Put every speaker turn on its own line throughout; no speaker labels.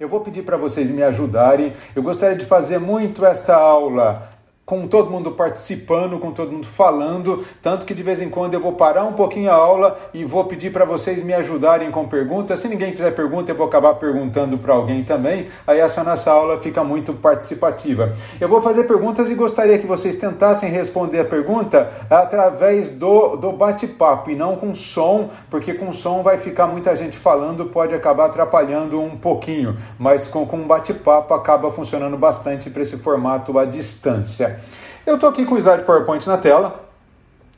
Eu vou pedir para vocês me ajudarem. Eu gostaria de fazer muito esta aula com todo mundo participando, com todo mundo falando, tanto que de vez em quando eu vou parar um pouquinho a aula e vou pedir para vocês me ajudarem com perguntas. Se ninguém fizer pergunta, eu vou acabar perguntando para alguém também, aí essa nossa aula fica muito participativa. Eu vou fazer perguntas e gostaria que vocês tentassem responder a pergunta através do bate-papo e não com som, porque com som vai ficar muita gente falando, pode acabar atrapalhando um pouquinho, mas com bate-papo acaba funcionando bastante para esse formato à distância. Eu estou aqui com o slide PowerPoint na tela,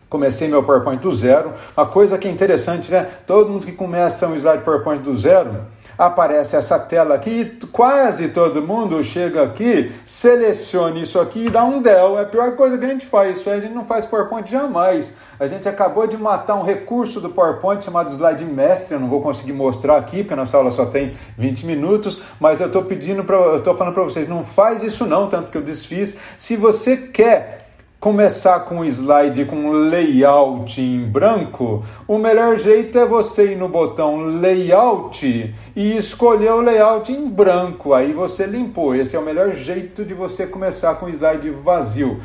comecei meu PowerPoint do zero, uma coisa que é interessante, né? Todo mundo que começa um slide PowerPoint do zero, aparece essa tela aqui e quase todo mundo chega aqui, selecione isso aqui e dá um del. É a pior coisa que a gente faz, isso aí a gente não faz PowerPoint jamais. A gente acabou de matar um recurso do PowerPoint chamado Slide Mestre, eu não vou conseguir mostrar aqui, porque a nossa aula só tem 20 minutos, mas eu estou falando para vocês, não faz isso não, tanto que eu desfiz. Se você quer começar com um slide com layout em branco, o melhor jeito é você ir no botão layout e escolher o layout em branco, aí você limpou. Esse é o melhor jeito de você começar com um slide vazio.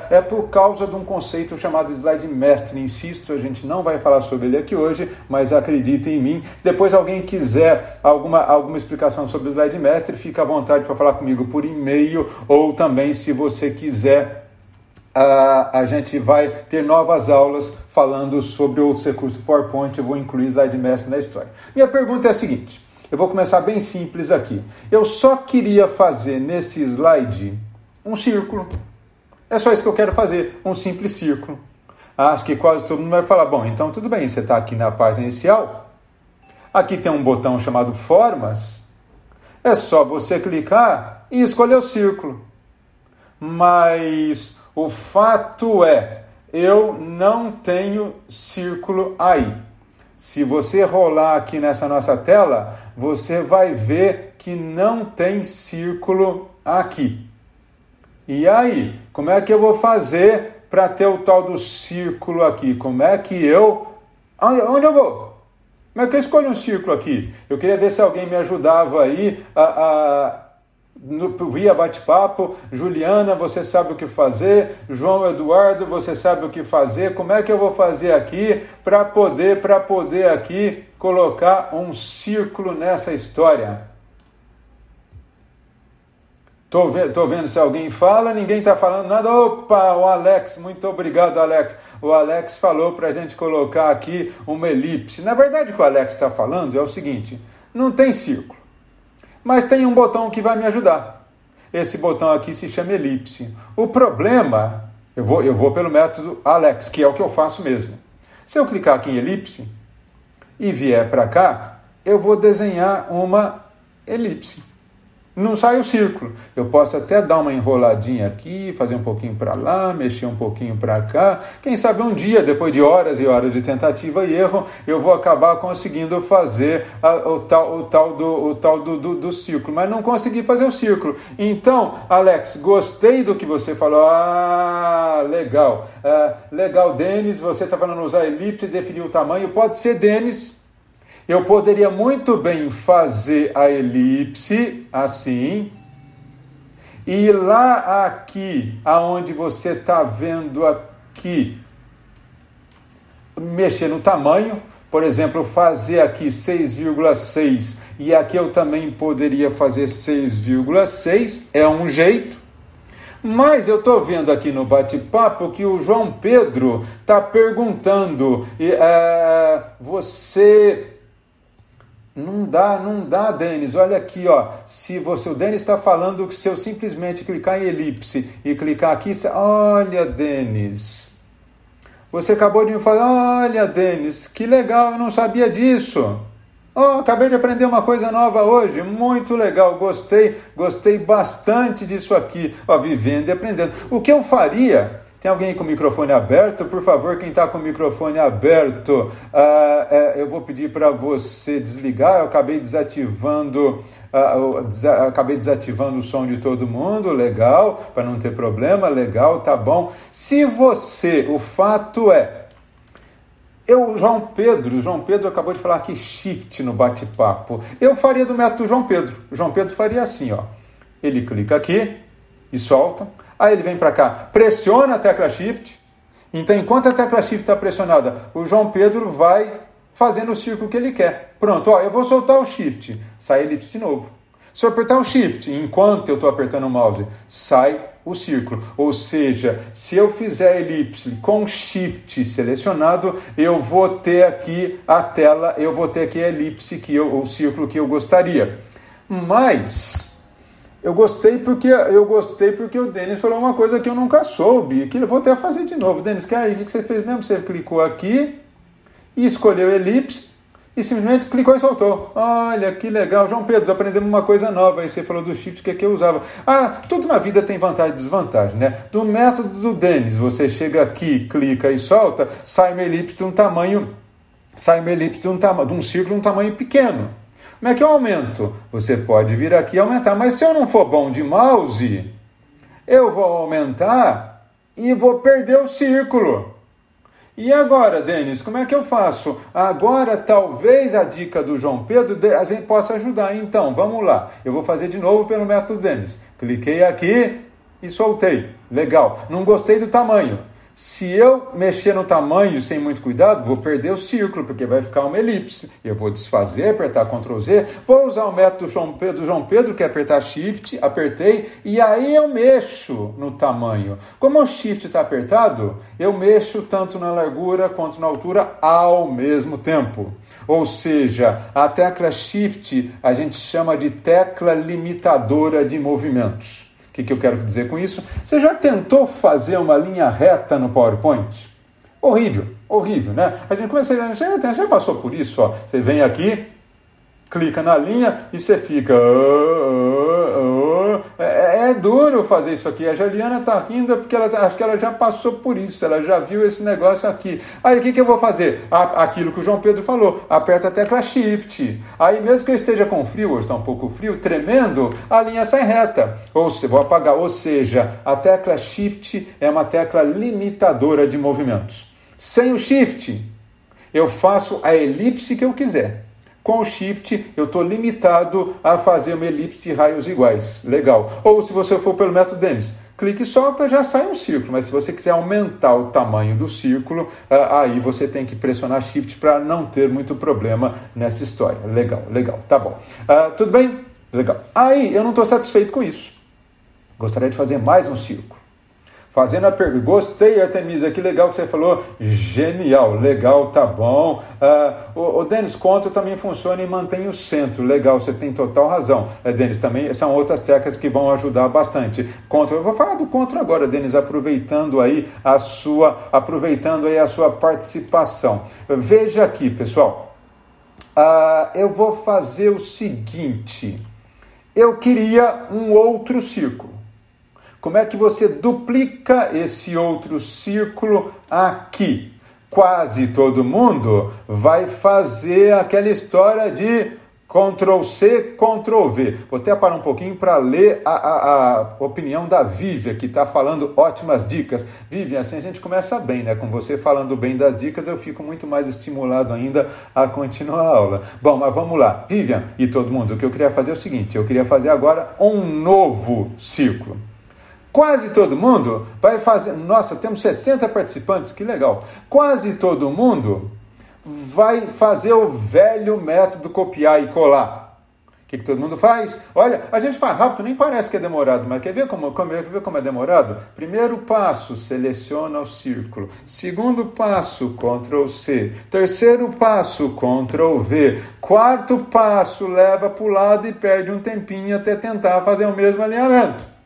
É por causa de um conceito chamado slide mestre, insisto, a gente não vai falar sobre ele aqui hoje, mas acreditem em mim. Se depois alguém quiser alguma explicação sobre o slide mestre, fica à vontade para falar comigo por e-mail, ou também se você quiser a gente vai ter novas aulas falando sobre outros recursos do PowerPoint. Eu vou incluir slide mestre na história. Minha pergunta é a seguinte, eu vou começar bem simples aqui. Eu só queria fazer nesse slide um círculo. É só isso que eu quero fazer, um simples círculo. Acho que quase todo mundo vai falar, bom, então tudo bem, você está aqui na página inicial, aqui tem um botão chamado Formas, é só você clicar e escolher o círculo. Mas o fato é, eu não tenho círculo aí. Se você rolar aqui nessa nossa tela, você vai ver que não tem círculo aqui. E aí, como é que eu vou fazer para ter o tal do círculo aqui? Como é que eu... Onde eu vou? Como é que eu escolho um círculo aqui? Eu queria ver se alguém me ajudava aí via bate-papo. Juliana, você sabe o que fazer? João Eduardo, você sabe o que fazer? Como é que eu vou fazer aqui para poder aqui colocar um círculo nessa história? Tô vendo se alguém fala, ninguém está falando nada. Opa, o Alex, muito obrigado, Alex. O Alex falou para a gente colocar aqui uma elipse. Na verdade, o que o Alex está falando é o seguinte, não tem círculo, mas tem um botão que vai me ajudar. Esse botão aqui se chama elipse. O problema, eu vou pelo método Alex, que é o que eu faço mesmo. Se eu clicar aqui em elipse e vier para cá, eu vou desenhar uma elipse. Não sai o círculo. Eu posso até dar uma enroladinha aqui, fazer um pouquinho para lá, mexer um pouquinho para cá. Quem sabe um dia, depois de horas e horas de tentativa e erro, eu vou acabar conseguindo fazer o tal do círculo. Mas não consegui fazer o círculo. Então, Alex, gostei do que você falou. Legal. Legal, Denis, você está falando usar elipse e definir o tamanho. Pode ser, Denis. Eu poderia muito bem fazer a elipse assim, e lá aqui, aonde você está vendo aqui, mexer no tamanho, por exemplo, fazer aqui 6,6, e aqui eu também poderia fazer 6,6, é um jeito. Mas eu estou vendo aqui no bate-papo que o João Pedro está perguntando, você... Não dá, Denis. Olha aqui, ó. O Denis está falando que se eu simplesmente clicar em elipse e clicar aqui... Olha, Denis. Você acabou de me falar... Olha, Denis, que legal, eu não sabia disso. Acabei de aprender uma coisa nova hoje. Muito legal, gostei bastante disso aqui. Vivendo e aprendendo. O que eu faria... Tem alguém com o microfone aberto? Por favor, quem está com o microfone aberto, eu vou pedir para você desligar. Eu acabei desativando o som de todo mundo, legal, para não ter problema, legal, tá bom. O fato é, João Pedro acabou de falar aqui shift no bate-papo. Eu faria do método João Pedro. O João Pedro faria assim, ó. Ele clica aqui e solta. Aí ele vem para cá, pressiona a tecla shift. Então, enquanto a tecla shift está pressionada, o João Pedro vai fazendo o círculo que ele quer. Pronto, ó, eu vou soltar o shift, sai elipse de novo. Se eu apertar o shift, enquanto eu estou apertando o mouse, sai o círculo. Ou seja, se eu fizer elipse com shift selecionado, eu vou ter aqui a tela, eu vou ter aqui a elipse, o círculo que eu gostaria. Mas eu gostei porque o Denis falou uma coisa que eu nunca soube, que eu vou até fazer de novo. Denis, o que você fez mesmo? Você clicou aqui e escolheu elipse e simplesmente clicou e soltou. Olha, que legal. João Pedro, aprendemos uma coisa nova. Aí você falou do shift, que é que eu usava. Tudo na vida tem vantagem e desvantagem, né? Do método do Denis, você chega aqui, clica e solta, sai uma elipse de um tamanho, de um círculo de um tamanho pequeno. Como é que eu aumento? Você pode vir aqui e aumentar, mas se eu não for bom de mouse, eu vou aumentar e vou perder o círculo. E agora, Denis, como é que eu faço? Agora, talvez a dica do João Pedro a gente possa ajudar. Então, vamos lá. Eu vou fazer de novo pelo método Denis. Cliquei aqui e soltei. Legal. Não gostei do tamanho. Se eu mexer no tamanho sem muito cuidado, vou perder o círculo, porque vai ficar uma elipse. Eu vou desfazer, apertar Ctrl Z, vou usar o método do João Pedro, que é apertar Shift, apertei, e aí eu mexo no tamanho. Como o Shift está apertado, eu mexo tanto na largura quanto na altura ao mesmo tempo. Ou seja, a tecla Shift a gente chama de tecla limitadora de movimentos. O que eu quero dizer com isso? Você já tentou fazer uma linha reta no PowerPoint? Horrível, né? A gente já passou por isso, ó. Você vem aqui, clica na linha e você fica... É duro fazer isso aqui. A Juliana está rindo porque acho que ela já passou por isso, ela já viu esse negócio aqui. Aí o que eu vou fazer? Aquilo que o João Pedro falou, aperta a tecla Shift. Aí mesmo que eu esteja com frio, hoje está um pouco frio, tremendo, a linha sai reta. Vou apagar. Ou seja, a tecla Shift é uma tecla limitadora de movimentos. Sem o Shift, eu faço a elipse que eu quiser. Com o Shift, eu estou limitado a fazer uma elipse de raios iguais. Legal. Ou se você for pelo método Denis, clique e solta, já sai um círculo. Mas se você quiser aumentar o tamanho do círculo, aí você tem que pressionar Shift para não ter muito problema nessa história. Legal. Tá bom. Tudo bem? Legal. Aí, eu não estou satisfeito com isso. Gostaria de fazer mais um círculo. Fazendo a pergunta, gostei, Artemisa, que legal que você falou, genial, legal, tá bom. O Denis, Ctrl também funciona e mantém o centro, legal, você tem total razão. Denis, também são outras teclas que vão ajudar bastante. Ctrl, eu vou falar do Ctrl agora, Denis, aproveitando aí a sua participação. Veja aqui, pessoal, eu vou fazer o seguinte, eu queria um outro círculo. Como é que você duplica esse outro círculo aqui? Quase todo mundo vai fazer aquela história de Ctrl C, Ctrl V. Vou até parar um pouquinho para ler a opinião da Vivian, que está falando ótimas dicas. Vivian, assim a gente começa bem, né? Com você falando bem das dicas, eu fico muito mais estimulado ainda a continuar a aula. Bom, mas vamos lá. Vivian e todo mundo, o que eu queria fazer é o seguinte, eu queria fazer agora um novo círculo. Quase todo mundo vai fazer... Nossa, temos 60 participantes, que legal. Quase todo mundo vai fazer o velho método copiar e colar. O que todo mundo faz? Olha, a gente faz rápido, nem parece que é demorado, mas quer ver como é demorado? Primeiro passo, seleciona o círculo. Segundo passo, Ctrl C. Terceiro passo, Ctrl V. Quarto passo, leva para o lado e perde um tempinho até tentar fazer o mesmo alinhamento.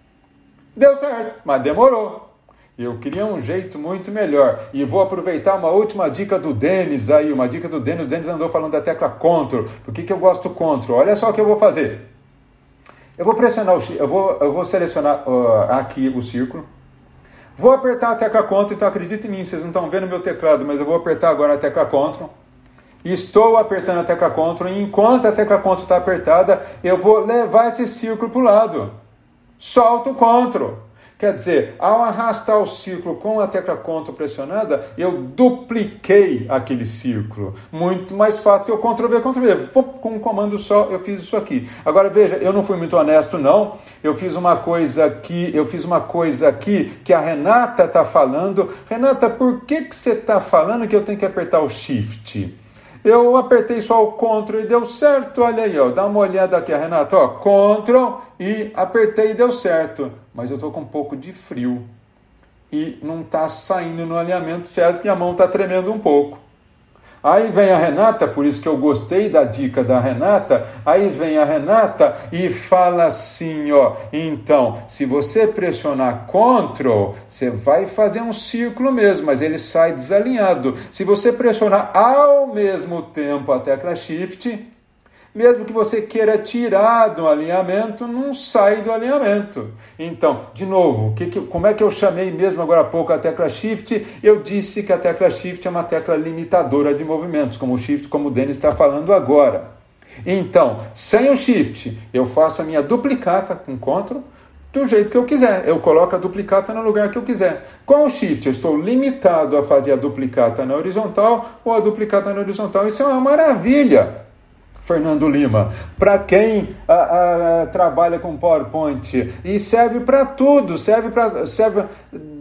Deu certo, mas demorou. Eu queria um jeito muito melhor. E vou aproveitar uma última dica do Denis aí. Uma dica do Denis. O Denis andou falando da tecla Ctrl. Por que eu gosto do Ctrl? Olha só o que eu vou fazer. Eu vou pressionar eu vou selecionar aqui o círculo. Vou apertar a tecla Ctrl. Então acredite em mim, vocês não estão vendo meu teclado, mas eu vou apertar agora a tecla Ctrl. Estou apertando a tecla Ctrl. E enquanto a tecla Ctrl está apertada, eu vou levar esse círculo para o lado. Solta o Ctrl. Quer dizer, ao arrastar o círculo com a tecla Ctrl pressionada, eu dupliquei aquele círculo. Muito mais fácil que eu Ctrl V, Ctrl V. Com um comando só eu fiz isso aqui. Agora veja, eu não fui muito honesto não. Eu fiz uma coisa aqui que a Renata está falando. Renata, por que você está falando que eu tenho que apertar o Shift? Eu apertei só o Ctrl e deu certo, olha aí, ó, dá uma olhada aqui, Renato, ó, Ctrl e apertei e deu certo, mas eu tô com um pouco de frio e não tá saindo no alinhamento certo, minha mão tá tremendo um pouco. Aí vem a Renata, por isso que eu gostei da dica da Renata, aí vem a Renata e fala assim, ó, então, se você pressionar Ctrl, você vai fazer um círculo mesmo, mas ele sai desalinhado. Se você pressionar ao mesmo tempo a tecla Shift, mesmo que você queira tirar do alinhamento, não sai do alinhamento. Então, de novo, como é que eu chamei mesmo agora há pouco a tecla Shift? Eu disse que a tecla Shift é uma tecla limitadora de movimentos, como o Shift, como o Denis está falando agora. Então, sem o Shift, eu faço a minha duplicata com Ctrl, do jeito que eu quiser. Eu coloco a duplicata no lugar que eu quiser. Com o Shift, eu estou limitado a fazer a duplicata na horizontal ou a duplicata na horizontal. Isso é uma maravilha. Fernando Lima, para quem trabalha com PowerPoint, e serve para tudo,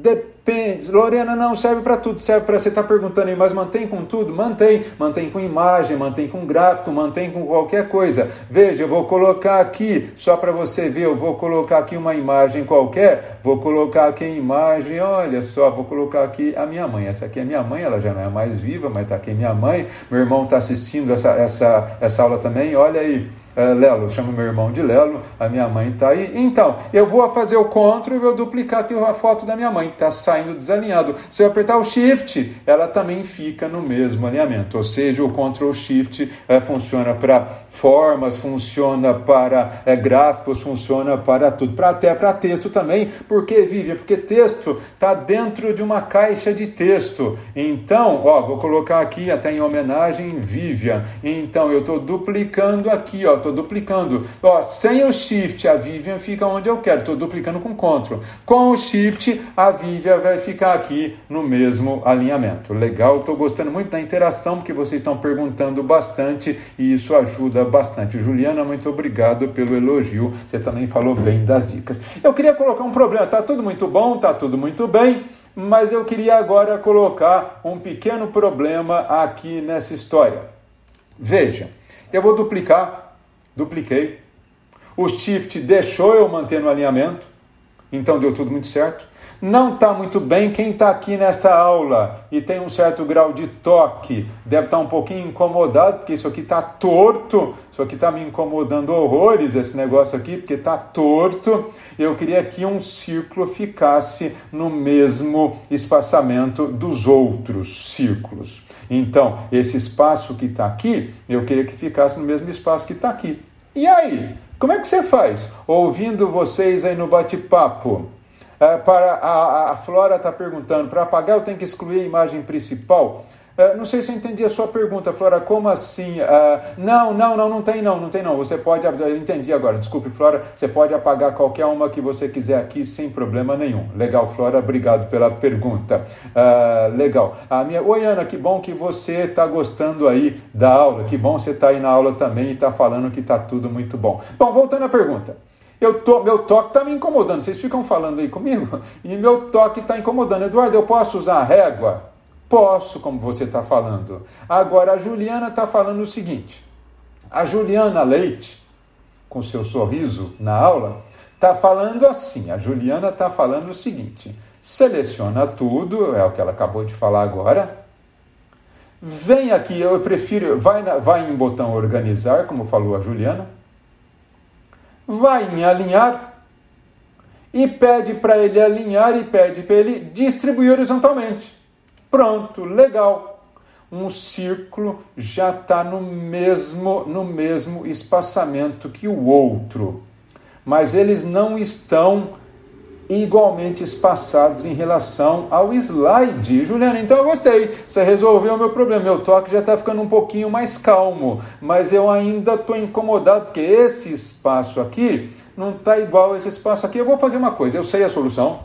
depende, Lorena, não, serve para tudo, serve para, você está perguntando aí, mas mantém com tudo? Mantém com imagem, mantém com gráfico, mantém com qualquer coisa. Veja, eu vou colocar aqui, só para você ver, eu vou colocar aqui uma imagem qualquer, vou colocar aqui a imagem, olha só, vou colocar aqui a minha mãe, essa aqui é minha mãe, ela já não é mais viva, mas está aqui minha mãe, meu irmão está assistindo essa aula também, olha aí, Lelo, chamo meu irmão de Lelo, a minha mãe está aí. Então, eu vou fazer o Ctrl e vou duplicar aqui a foto da minha mãe, está saindo desalinhado. Se eu apertar o Shift, ela também fica no mesmo alinhamento, ou seja, o Ctrl Shift funciona para formas, funciona para gráficos, funciona para tudo, até para texto também. Por que, Vivian? Porque texto está dentro de uma caixa de texto. Então, ó, vou colocar aqui até em homenagem Vivian. Então, eu estou duplicando aqui, ó, estou duplicando. Ó, sem o Shift, a Vivian fica onde eu quero. Estou duplicando com Ctrl. Com o Shift, a Vivian vai ficar aqui no mesmo alinhamento. Legal, estou gostando muito da interação, porque vocês estão perguntando bastante e isso ajuda bastante. Juliana, muito obrigado pelo elogio. Você também falou bem das dicas. Eu queria colocar um problema. Está tudo muito bom, está tudo muito bem, mas eu queria agora colocar um pequeno problema aqui nessa história. Veja, eu vou dupliquei, o Shift deixou eu manter no alinhamento, então deu tudo muito certo. Não está muito bem, quem está aqui nesta aula e tem um certo grau de toque, deve estar um pouquinho incomodado, porque isso aqui está torto, isso aqui está me incomodando horrores, esse negócio aqui, porque está torto. Eu queria que um círculo ficasse no mesmo espaçamento dos outros círculos. Então, esse espaço que está aqui, eu queria que ficasse no mesmo espaço que está aqui. E aí, como é que você faz? Ouvindo vocês aí no bate-papo, a Flora está perguntando, para apagar eu tenho que excluir a imagem principal? Não sei se eu entendi a sua pergunta, Flora, como assim? Não tem não. Você pode, eu entendi agora, desculpe, Flora, você pode apagar qualquer uma que você quiser aqui sem problema nenhum. Legal, Flora, obrigado pela pergunta. Legal. Oi, Ana, que bom que você está gostando aí da aula, que bom você está aí na aula também e está falando que está tudo muito bom. Bom, voltando à pergunta. Meu toque está me incomodando, vocês ficam falando aí comigo? E meu toque está incomodando. Eduardo, eu posso usar a régua? Posso, como você está falando. Agora, a Juliana está falando o seguinte. A Juliana Leite, com seu sorriso na aula, está falando assim. A Juliana está falando o seguinte. Seleciona tudo, é o que ela acabou de falar agora. Vem aqui, eu prefiro, vai em botão organizar, como falou a Juliana. Vai em alinhar e pede para ele alinhar e pede para ele distribuir horizontalmente. Pronto, legal. Um círculo já está no mesmo espaçamento que o outro, mas eles não estão igualmente espaçados em relação ao slide. Juliana, então eu gostei, você resolveu o meu problema, meu toque já está ficando um pouquinho mais calmo, mas eu ainda estou incomodado, porque esse espaço aqui não está igual a esse espaço aqui. Eu vou fazer uma coisa, eu sei a solução,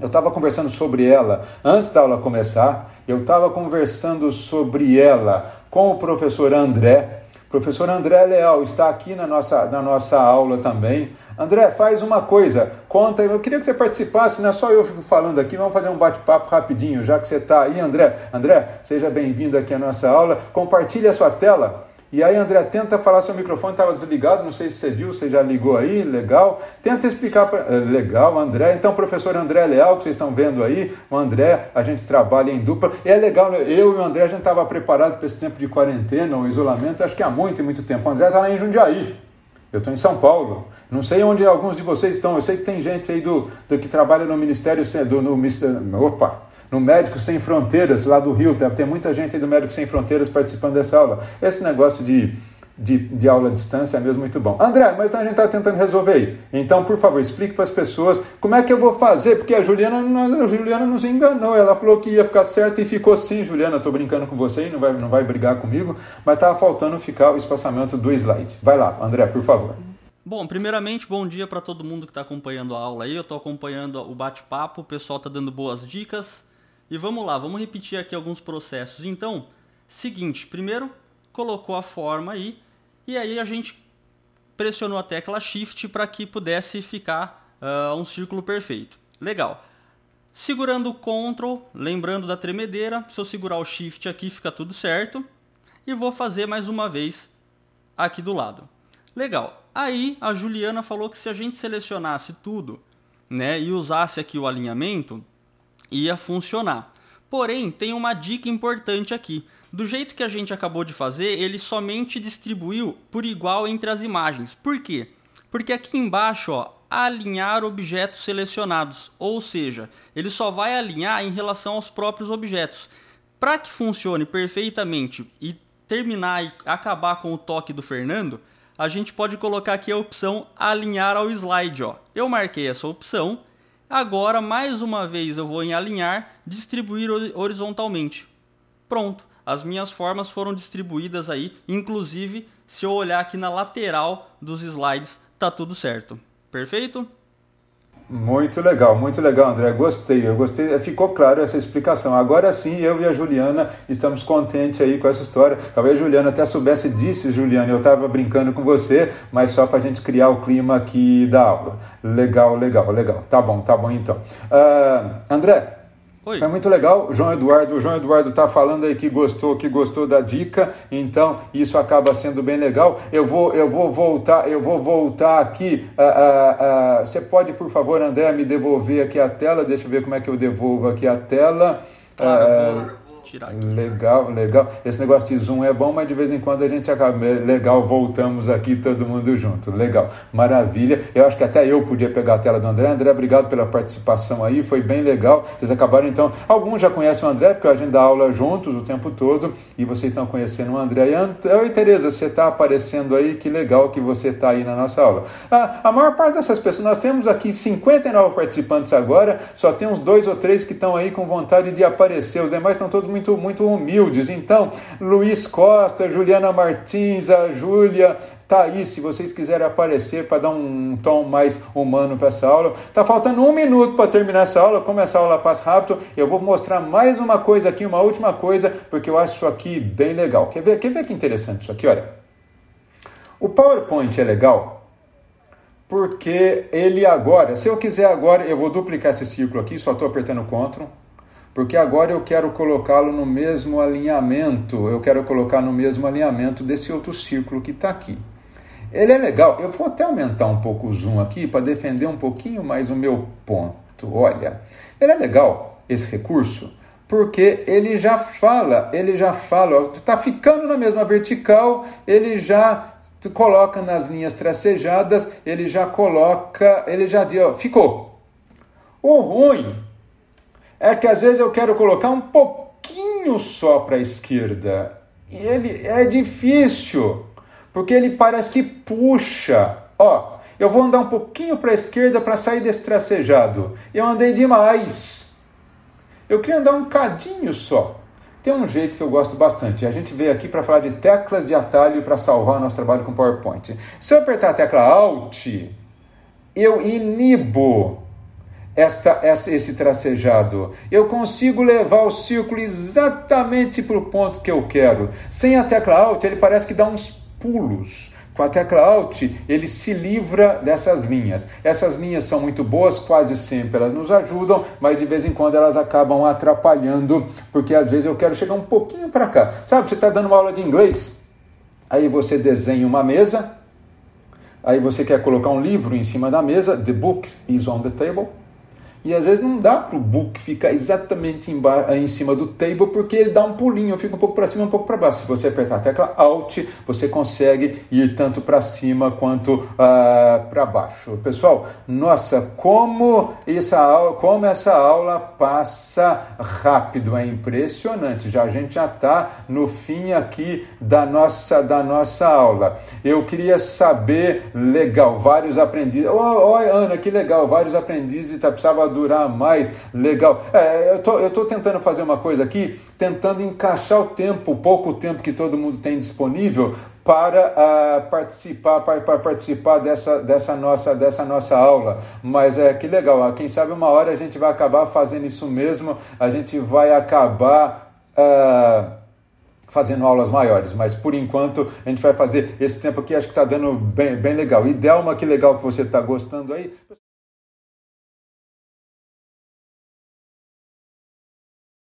Eu estava conversando sobre ela antes da aula começar, eu estava conversando sobre ela com o professor André. Professor André Leal está aqui na nossa aula também. André, faz uma coisa, conta, eu queria que você participasse, não é só eu fico falando aqui, vamos fazer um bate-papo rapidinho, já que você está aí, André. André, seja bem-vindo aqui à nossa aula, compartilhe a sua tela. E aí, André, tenta falar, seu microfone estava desligado, não sei se você viu, você já ligou aí, legal. Tenta explicar, legal, André. Então, professor André Leal, que vocês estão vendo aí, o André, a gente trabalha em dupla. E é legal, eu e o André, a gente estava preparado para esse tempo de quarentena ou isolamento, acho que há muito tempo. O André está lá em Jundiaí, eu estou em São Paulo. Não sei onde alguns de vocês estão, eu sei que tem gente aí do que trabalha no Ministério, no Médicos Sem Fronteiras, lá do Rio, tem muita gente aí do Médicos Sem Fronteiras participando dessa aula. Esse negócio de aula à distância é mesmo muito bom. André, mas então a gente está tentando resolver aí. Então, por favor, explique para as pessoas como é que eu vou fazer, porque a Juliana nos enganou, ela falou que ia ficar certo e ficou sim, Juliana, estou brincando com você e não vai brigar comigo, mas estava faltando ficar o espaçamento do slide. Vai lá, André, por favor.
Bom, primeiramente, bom dia para todo mundo que está acompanhando a aula aí, eu estou acompanhando o bate-papo, o pessoal está dando boas dicas. E vamos lá, vamos repetir aqui alguns processos. Então, seguinte, primeiro colocou a forma aí, e aí a gente pressionou a tecla Shift para que pudesse ficar um círculo perfeito. Legal. Segurando o Ctrl, lembrando da tremedeira, se eu segurar o Shift aqui fica tudo certo. E vou fazer mais uma vez aqui do lado. Legal. Aí a Juliana falou que se a gente selecionasse tudo, né, e usasse aqui o alinhamento, ia funcionar. Porém, tem uma dica importante aqui. Do jeito que a gente acabou de fazer, ele somente distribuiu por igual entre as imagens. Por quê? Porque aqui embaixo, ó, alinhar objetos selecionados, ou seja, ele só vai alinhar em relação aos próprios objetos. Para que funcione perfeitamente e terminar e acabar com o toque do Fernando, a gente pode colocar aqui a opção alinhar ao slide. Ó. Eu marquei essa opção. Agora, mais uma vez, eu vou em alinhar, distribuir horizontalmente. Pronto, as minhas formas foram distribuídas aí, inclusive, se eu olhar aqui na lateral dos slides, tá tudo certo. Perfeito?
Muito legal, André, eu gostei, ficou claro essa explicação. Agora sim, eu e a Juliana estamos contentes aí com essa história. Talvez a Juliana até soubesse disso, Juliana, eu estava brincando com você, mas só para a gente criar o clima aqui da aula. Legal. Tá bom então. André,
Oi.
é muito legal, o João Eduardo está falando aí que gostou da dica, então isso acaba sendo bem legal. Eu vou voltar aqui. Você pode, por favor, André, me devolver aqui a tela? Deixa eu ver como é que eu devolvo aqui a tela.
Claro, eu vou tirar aqui.
Legal. Esse negócio de Zoom é bom, mas de vez em quando a gente acaba. Legal, voltamos aqui todo mundo junto. Legal, maravilha. Eu acho que até eu podia pegar a tela do André. André, obrigado pela participação aí, foi bem legal. Vocês acabaram então. Alguns já conhecem o André, porque a gente dá aula juntos o tempo todo e vocês estão conhecendo o André. Oi, Tereza, você está aparecendo aí, que legal que você está aí na nossa aula. A maior parte dessas pessoas, nós temos aqui 59 participantes agora, só tem uns 2 ou 3 que estão aí com vontade de aparecer, os demais estão todos muito humildes. Então, Luiz Costa, Juliana Martins, a Júlia, tá aí, se vocês quiserem aparecer para dar um tom mais humano para essa aula. Tá faltando 1 minuto para terminar essa aula, como essa aula passa rápido, eu vou mostrar mais uma coisa aqui, uma última coisa, porque eu acho isso aqui bem legal. Quer ver que interessante isso aqui, olha. O PowerPoint é legal porque ele agora, se eu quiser agora, eu vou duplicar esse círculo aqui, só estou apertando Ctrl, porque agora eu quero colocá-lo no mesmo alinhamento, desse outro círculo que está aqui. Ele é legal, eu vou até aumentar um pouco o zoom aqui para defender um pouquinho mais o meu ponto. Olha, ele é legal, esse recurso, porque ele já fala, está ficando na mesma vertical, ele já coloca nas linhas tracejadas, ele já diz, ó, ficou. O ruim é que às vezes eu quero colocar um pouquinho só para a esquerda. E ele é difícil, porque ele parece que puxa. Ó, eu vou andar um pouquinho para a esquerda para sair desse tracejado. Eu andei demais. Eu queria andar um cadinho só. Tem um jeito que eu gosto bastante. A gente veio aqui para falar de teclas de atalho para salvar nosso trabalho com PowerPoint. Se eu apertar a tecla Alt, eu inibo esse tracejado. Eu consigo levar o círculo exatamente para o ponto que eu quero. Sem a tecla Alt, ele parece que dá uns pulos. Com a tecla Alt, ele se livra dessas linhas. Essas linhas são muito boas, quase sempre elas nos ajudam, mas de vez em quando elas acabam atrapalhando, porque às vezes eu quero chegar um pouquinho para cá. Sabe, você está dando uma aula de inglês, aí você desenha uma mesa, aí você quer colocar um livro em cima da mesa, the book is on the table, e às vezes não dá para o book ficar exatamente em cima do table, porque ele dá um pulinho, fica um pouco para cima, um pouco para baixo. Se você apertar a tecla Alt, você consegue ir tanto para cima quanto para baixo. Pessoal, nossa, como essa aula passa rápido, é impressionante. A gente já está no fim aqui da nossa aula. Eu queria saber, legal, vários aprendizes. Ana, que legal, vários aprendizes, precisava durar mais, legal. Eu tô tentando fazer uma coisa aqui, tentando encaixar o pouco tempo que todo mundo tem disponível para participar dessa nossa aula. Mas que legal, quem sabe uma hora a gente vai acabar fazendo isso mesmo, a gente vai acabar fazendo aulas maiores, mas por enquanto a gente vai fazer esse tempo aqui, acho que está dando bem legal. E Delma, que legal que você está gostando aí.